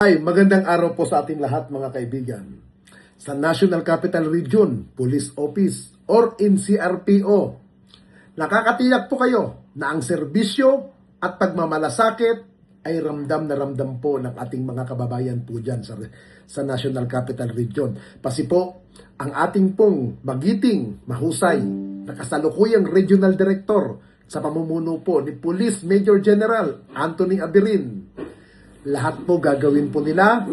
Ay, magandang araw po sa ating lahat mga kaibigan. Sa National Capital Region, Police Office, or NCRPO, nakakatiyak po kayo na ang serbisyo at pagmamalasakit ay ramdam na ramdam po ng ating mga kababayan po dyan sa National Capital Region. Pasi po, ang ating pong magiting, mahusay, na kasalukuyang Regional Director sa pamumuno po ni Police Major General Anthony Abirin. Lahat po gagawin po nila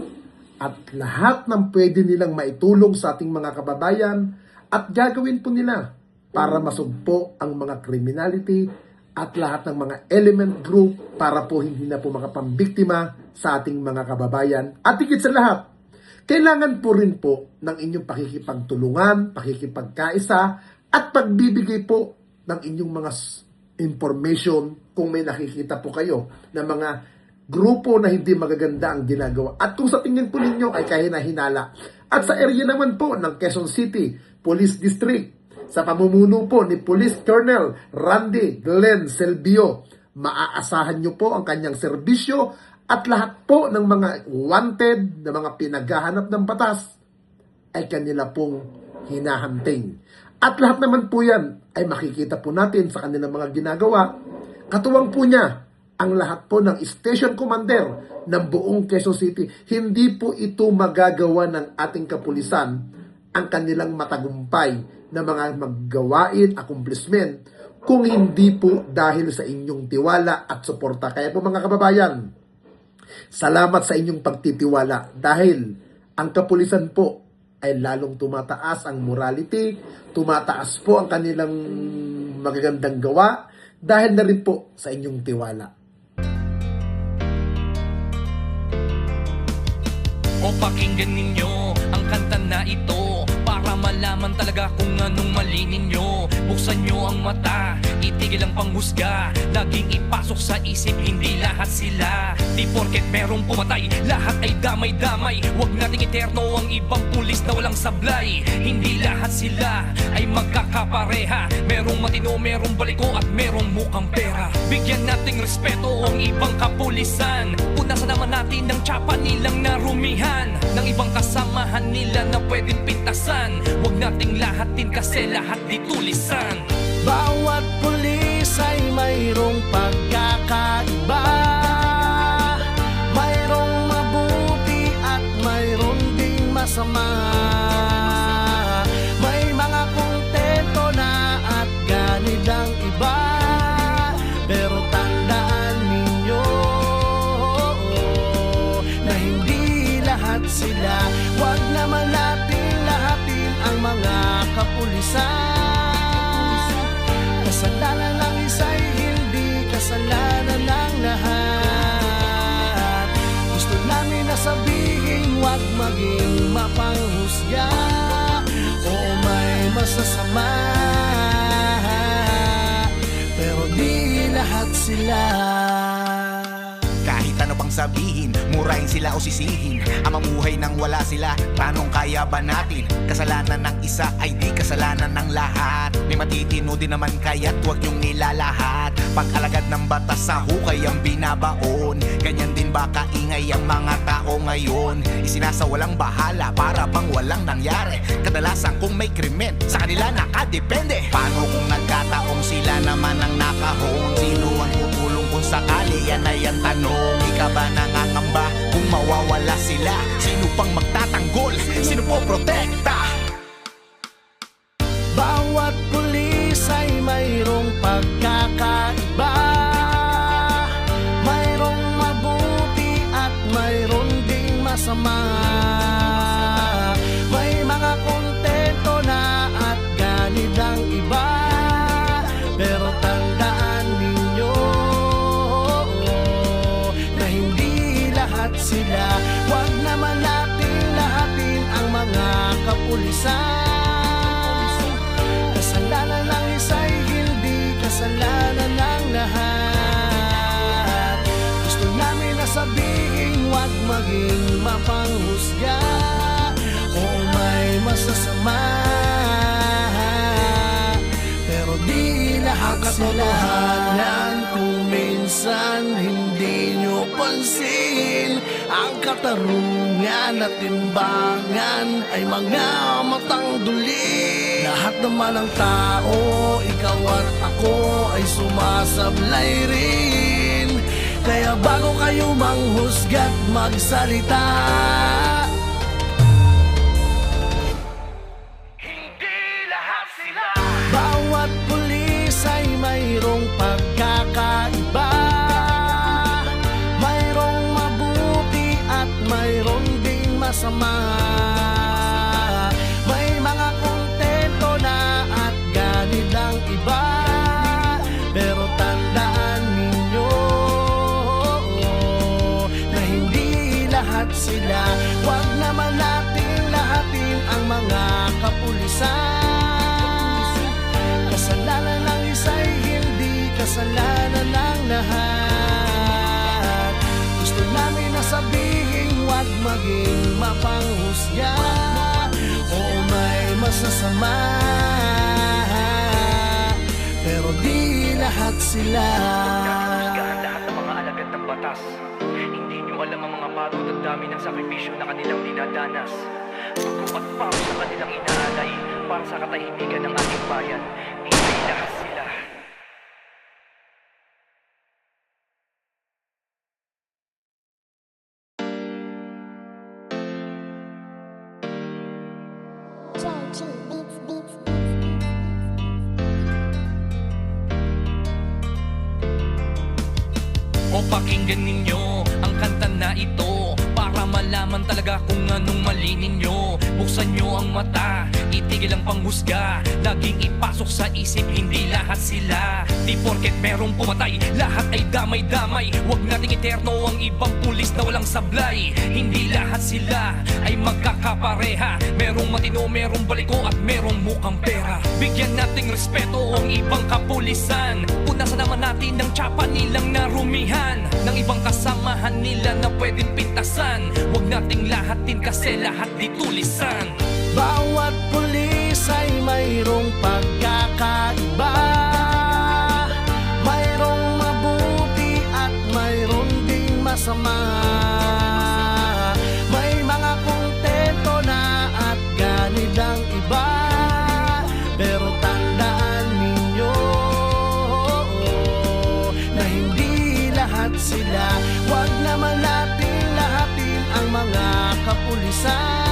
at lahat ng pwede nilang maitulong sa ating mga kababayan at gagawin po nila para masugpo ang mga criminality at lahat ng mga element group para po hindi na po makapambiktima sa ating mga kababayan. At higit sa lahat, kailangan po rin po ng inyong pakikipagtulungan, pakikipagkaisa at pagbibigay po ng inyong mga information kung may nakikita po kayo na mga grupo na hindi magaganda ang ginagawa. At kung sa tingin po ninyo ay kahina-hinala. At sa area naman po ng Quezon City Police District, sa pamumuno po ni Police Colonel Randy Glenn Selvio, maaasahan nyo po ang kanyang serbisyo at lahat po ng mga wanted, na mga pinaghahanap ng batas, ay kanila pong hinahanting. At lahat naman po yan ay makikita po natin sa kanilang mga ginagawa. Katuwang po niya ang lahat po ng station commander ng buong Quezon City. Hindi po ito magagawa ng ating kapulisan ang kanilang matagumpay na mga maggawain, accomplishment, kung hindi po dahil sa inyong tiwala at suporta. Kaya po mga kababayan, salamat sa inyong pagtitiwala dahil ang kapulisan po ay lalong tumataas ang morality, tumataas po ang kanilang magagandang gawa dahil na rin po sa inyong tiwala. O pakinggan ninyo ang kanta na ito para malaman talaga kung anong mali ninyo. Buksan nyo ang mata, itigil ang panghusga, laging ipasok sa isip, hindi lahat sila. Di porket merong pumatay, lahat ay damay-damay. Huwag nating iterno ang ibang pulis na walang sablay. Hindi lahat sila ay magkakapareha. Merong matino, merong baliko at merong mukhang pera. Bigyan nating respeto ang ibang kapulisan. Punasan naman natin ng tsapa nilang narumihan, ng ibang kasamahan nila na pwedeng pintasan. Huwag nating lahatin kasi lahat di tulisan. Bawat pulis ay mayroong pagkakaiba, mayroong mabuti at mayroong ding masama. May mga kontento na at ganid ang iba, pero tandaan ninyo na hindi lahat sila. Huwag naman natin lahatin ang mga kapulisan. Kasalanan ng isa'y hindi kasalanan ng lahat. Gusto namin na sabihin, huwag maging mapanghusga o may masasama, pero di lahat sila. Kahit ano pang sabihin, murahin sila o sisihin, ang mamuhay nang wala sila, tanong kaya ba natin? Kasalanan ng isa ay di kasalanan ng lahat. May matitino din naman kaya't huwag yung nilalahat. Pag-alagad ng batas sa hukay ang binabaon, ganyan din ba kaingay ang mga tao ngayon? Isinasawalang bahala para bang walang nangyari. Kadalasan kung may krimen, sa kanila nakadepende. Paano kung nagkataong sila naman ang nakahon? Sino ang tutulong kung sakali? Yan ay ang tanong. Ika ba nangangamba kung mawawala sila? Sino pang magtatanggol? Sino po protekta? Bawat pulis ay mayroong pagkakaiba, mayroong mabuti at mayroong ding masama. May mga kontento na at ganid ang iba, pero tandaan ninyo na hindi lahat sila. Huwag naman natin lahatin ang mga kapulisan. Kasalanan ng isa'y hindi kasalanan ng lahat. Gusto namin na sabihin, huwag maging mapanghusga o may masasama, pero di lahat lahat katotohanan. Kung minsan hindi nyo pansin, ang katarungan at timbangan ay mga matang duli. Lahat naman ng tao, ikaw at ako ay sumasablay rin. Kaya bago kayo manghusga't magsalita, Hindi lahat sila. bawat pulis ay mayroong pagkakaiba. Mayroong mabuti at mayroong ding masama. May mga kontento na at ganit ang iba. Pero tandaan ninyo na hindi lahat sila. Huwag naman nating lahatin ang mga kapulisan. Kasalanan ng isa'y hindi kasalanan ng lahat. Gusto namin na sabihin, huwag maging mapanghusga. Oo, may masasama, pero di lahat sila. Husgahan lahat ng mga alagad ng batas. Hindi nyo alam ang mga pagod at dami ng sakripisyo na kanilang dinadanas. Dugo at pawis na kanilang inaalay para sa katahimikan ng ating bayan. Hindi lahat sila. JG Beats. O pakinggan ninyo ang kanta na ito para malaman talaga kung anong mali ninyo. Buksan nyo ang mata, itigil ang panghusga. Laging ipasok sa isip, hindi lahat sila. Di porket merong pumatay, lahat ay damay-damay. Huwag nating iterno ang ibang pulis na walang sablay. Hindi lahat sila ay magkakapareha. Merong matino, merong baliko at merong mukhang pera. Bigyan nating respeto ang ibang kapulisan. Punasan naman natin ng tsapa nilang narumihan, ng ibang kasamahan nila na pwedeng pintasan. Huwag nating lahatin kasi lahat di tulisan. Bawat pulis ay mayroong pagkakaiba. Mayroong mabuti at mayroong ding masama. May mga kontento na at ganit ang iba. Pero tandaan ninyo na hindi lahat sila. Huwag naman nating lahatin ang mga kapulisan.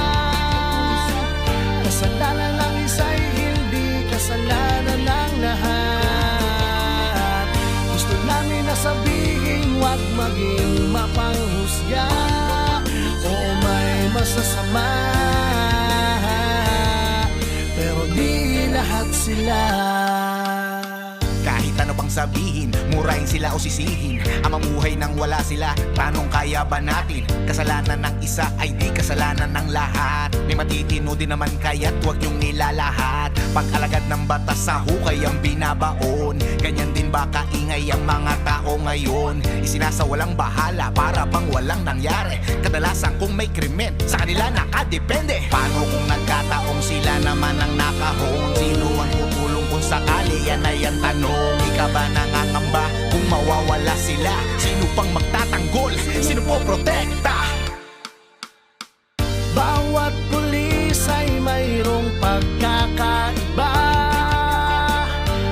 Kasalanan ng isa'y hindi kasalanan ng lahat. Gusto namin na sabihin, huwag maging mapanghusga. Oo, may masasama, pero di lahat sila. Kahit ano pang sabihin, murahin sila o sisihin, ang mamuhay nang wala sila, tanong kaya ba natin? Kasalanan ng isa ay di kasalanan ng lahat. May matitino din naman kaya't huwag yung nilalahat. Pag-alagad ng batas sa hukay ang binabaon. Ganyan din ba kaingay ang mga tao ngayon? Isinasawalang bahala para bang walang nangyari. Kadalasan kung may krimen, sa kanila nakadepende. Paano kung nagkataong sila naman ang nakahon? Sino ang tutulong kung sakali? Yan ay ang tanong. Ika ba nangangamba kung mawawala sila? Sino pang magtatanggol? Sino po protekta? Bawat pulis ay mayroong pagkakaiba.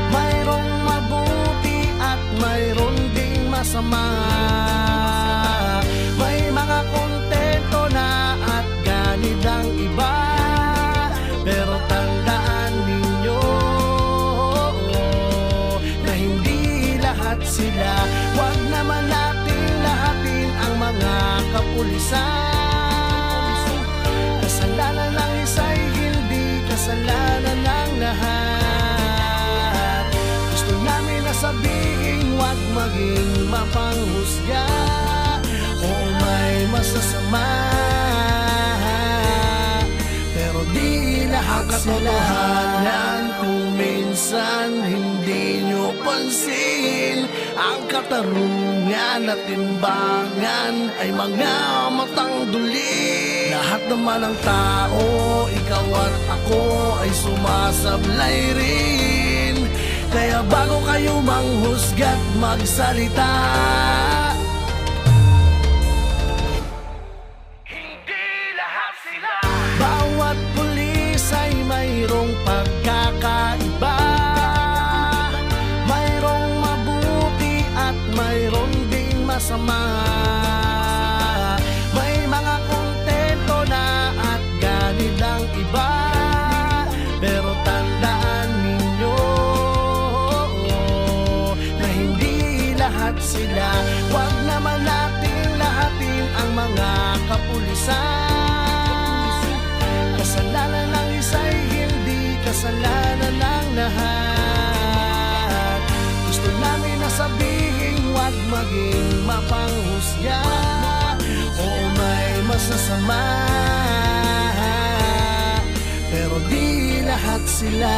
Mayroong mabuti at mayroong ding masama. May mga kontento na at ganit ang iba. Pero tandaan ninyo na hindi lahat sila. Huwag naman nating lahatin ang mga kapulisan. Kasalanan ng isa'y hindi kasalanan ng lahat. Gusto namin na sabihin, huwag maging mapanghusga. Oo, may masasama, pero di lahat katotohanan. Kung minsan hindi nyo pansin, ang katarungan at timbangan ay mga matang duli. Lahat naman ng tao, ikaw at ako ay sumasablay rin. Kaya bago kayo manghusga't magsalita, Hindi lahat sila. bawat pulis ay mayroong pagkakaiba. Mayroong mabuti at mayroong ding masama. May mga kontento na at ganid ang iba. Pero tandaan ninyo na hindi lahat sila. Huwag naman nating lahatin ang mga kapulisan. Kasalanan ng isa'y hindi kasalanan ng lahat. Gusto namin na sabihin, huwag maging mapanghusga. Oo, may masasama, pero di lahat sila.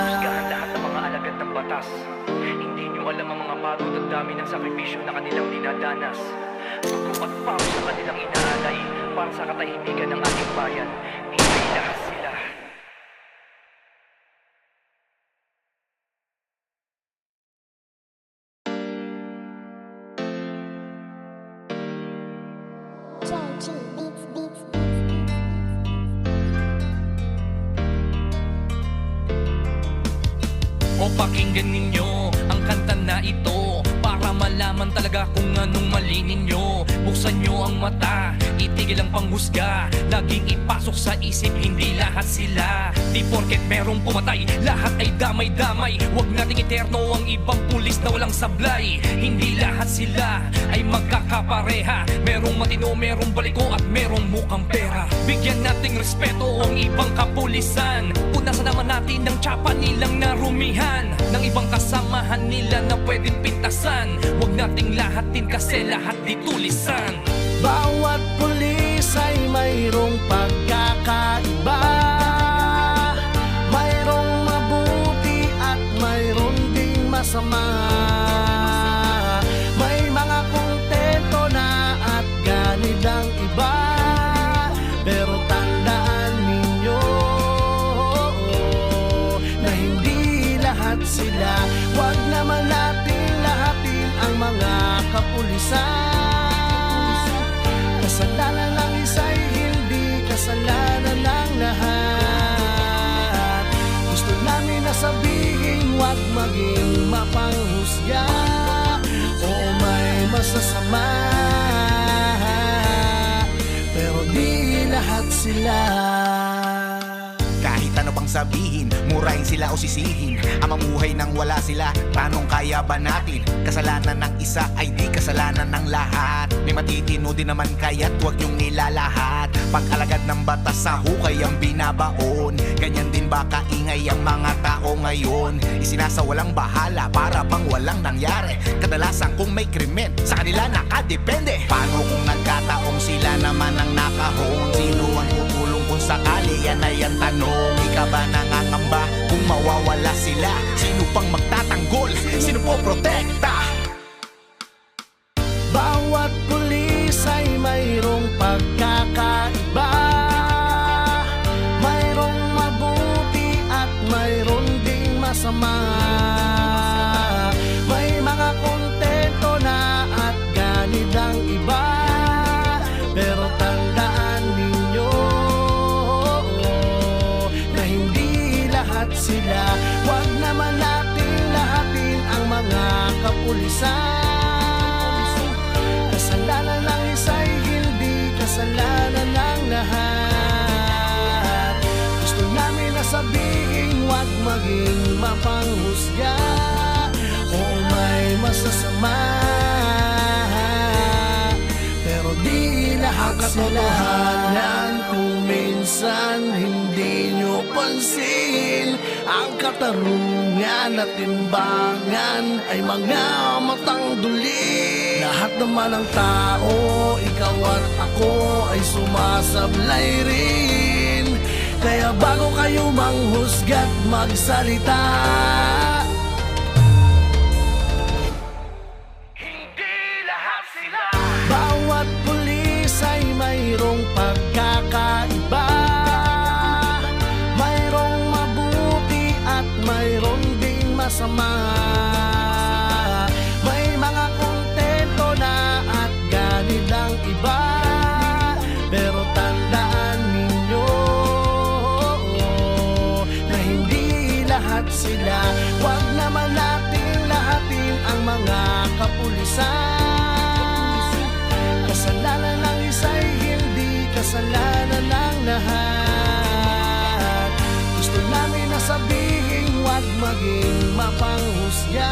Husgahan lahat ng mga alagad ng batas. Hindi nyo alam ang mga pagod at dami ng sakripisyo na kanilang dinadanas. Dugo at pawis sa kanilang inaalay para sa katahimikan ng ating bayan. Hindi lahat sila. JG Beats Beats. O pakinggan ninyo ang kanta na ito para malaman talaga kung anong mali ninyo. Buksan nyo ang mata, itigil ang panghusga. Laging ipasok sa isip, hindi lahat sila. Di porket merong pumatay, lahat ay damay-damay. Huwag nating iterno ang ibang pulis na walang sablay. Hindi lahat sila ay magkakapareha. Merong matino, merong baliko at merong mukhang pera. Bigyan nating respeto ang ibang kapulisan. Punasan naman natin ng tsapa nilang narumihan, ng ibang kasamahan nila na pwedeng pintasan. Huwag nating lahatin kasi lahat di tulisan. Bawat pulis ay mayroong pagkakaiba. Mayroong mabuti at mayroong ding masama. May mga kontento na at ganid ang iba. Pero tandaan ninyo na hindi lahat sila. Huwag naman nating lahatin ang mga kapulisan. Kasalanan ng isa'y hindi kasalanan ng lahat. Gusto namin na sabihin, huwag maging mapanghusga. Oo, may masasama, pero di lahat sila. Kahit ano pang sabihin, murahin sila o sisihin, ang mamuhay nang wala sila, tanong kaya ba natin? Kasalanan ng isa ay di kasalanan ng lahat. May matitino din naman kaya't huwag yung nilalahat. Pag-alagad ng batas sa hukay ang binabaon. Ganyan din ba kaingay ang mga tao ngayon? Isinasawalang bahala para bang walang nangyari. Kadalasan kung may krimen, sa kanila nakadepende. Paano kung nagkataong sila naman ang nakahon? Sino ang tutulong kung sakali? Yan ay ang tanong. Ika ba nangangamba kung mawawala sila? Sino pang magtatanggol? Sino po protekta? Bawat pulis ay mayroong pagkakaiba. Mayroong mabuti at mayroong ding masama. May mga kontento na at ganid ang iba. Pero tandaan ninyo na hindi lahat sila. Huwag naman nating lahatin ang mga kapulisan. Kasalanan ng isa'y hindi kasalanan ng lahat. Gusto namin na sabihin, huwag maging mapanghusga. Oo, may masasama, pero di lahat sila. Katotohanan kung minsan hindi nyo pansin, ang katarungan at timbangan ay mga matang duli. Lahat naman ng tao, ikaw at ako ay sumasablay rin. Kaya bago kayo manghusga't magsalita, Hindi lahat sila. bawat pulis ay mayroong pagkakaiba. Mayroong mabuti at mayroong ding masama. masama. May mga kontento na at ganit ang iba, pero tandaan ninyo na hindi lahat sila. Huwag naman nating lahatin ang mga kapulisan. Kasalanan ng isa'y hindi kasalanan ng lahat. Gusto namin na sabihin, huwag maging mapanghusga.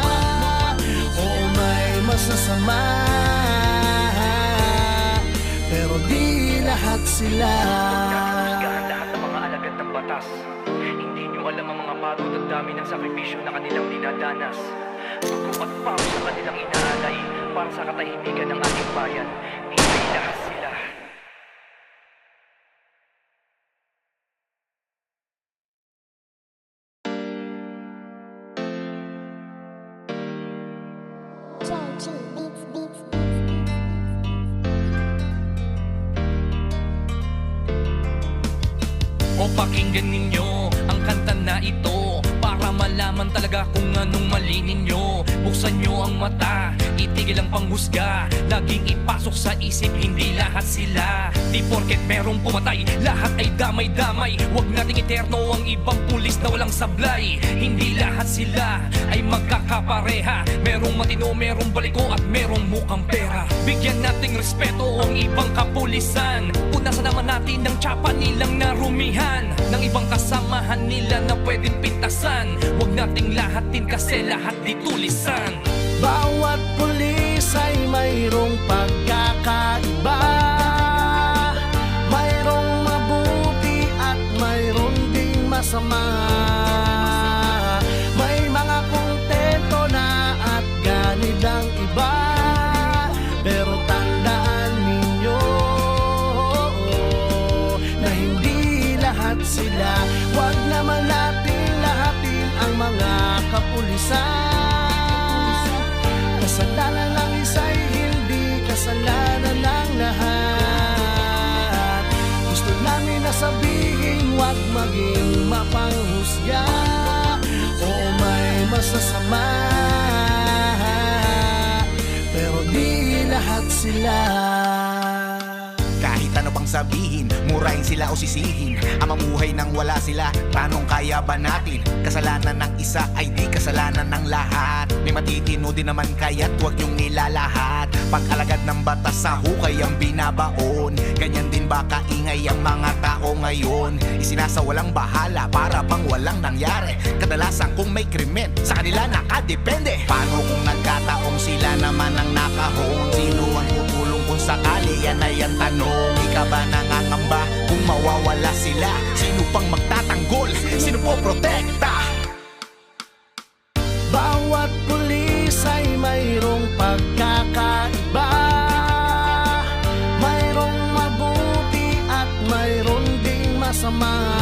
Oo, may masasama, pero di lahat sila. Husgahan lahat ng mga alagad ng batas. Hindi nyo alam ang mga pagod at dami ng sakripisyo na kanilang dinadanas. Dugo at pawis sa kanilang inaalay para sa katahimikan ng ating bayan. Hindi lahat sila. JG Beats Beats. O pakinggan ninyo ang kanta na ito para malaman talaga kung anong mali ninyo. Buksan nyo ang mata, itigil ang panghusga. Laging ipasok sa isip, hindi lahat sila. Di porket merong pumatay, lahat ay damay-damay. Huwag nating iterno ang ibang pulis na walang sablay. Hindi lahat sila ay magkakapareha. Merong matino, merong baliko at merong mukhang pera. Bigyan nating respeto ang ibang kapulisan. Punasan naman natin ang tsapa nilang narumihan ng ibang kasamahan nila na pwedeng pintasan. Huwag nating lahatin kasi lahat di tulisan. Bawat pulis ay mayroong pagkakaiba. Mayroong mabuti at mayroong ding masama. May mga kontento na at ganit ang iba, pero tandaan ninyo na hindi lahat sila. Huwag naman nating lahatin ang mga kapulisan. Kasalanan ng isa'y hindi kasalanan ng lahat. Gusto namin na sabihin, huwag maging mapanghusga. Oo, may masasama, pero di lahat sila. Kahit ano pang sabihin, murahin sila o sisihin, ang mamuhay nang wala sila, tanong kaya ba natin? Kasalanan ng isa ay di kasalanan ng lahat. May matitino din naman kaya't huwag yung nilalahat. Pag-alagad ng batas sa hukay ang binabaon, ganyan din ba kaingay ang mga tao ngayon? Isinasawalang bahala para bang walang nangyari. Kadalasan kung may krimen, sa kanila nakadepende. Paano kung nagkataong sila naman ang nakahon? Sino ang tutulong kung sakali? Yan ay ang tanong. Ika ba nangangamba kung mawawala sila? Sino pang magtatanggol? Sino po protekta? Bawat pulis ay mayroong pagkakaiba. Mayroong mabuti at mayroong ding masama.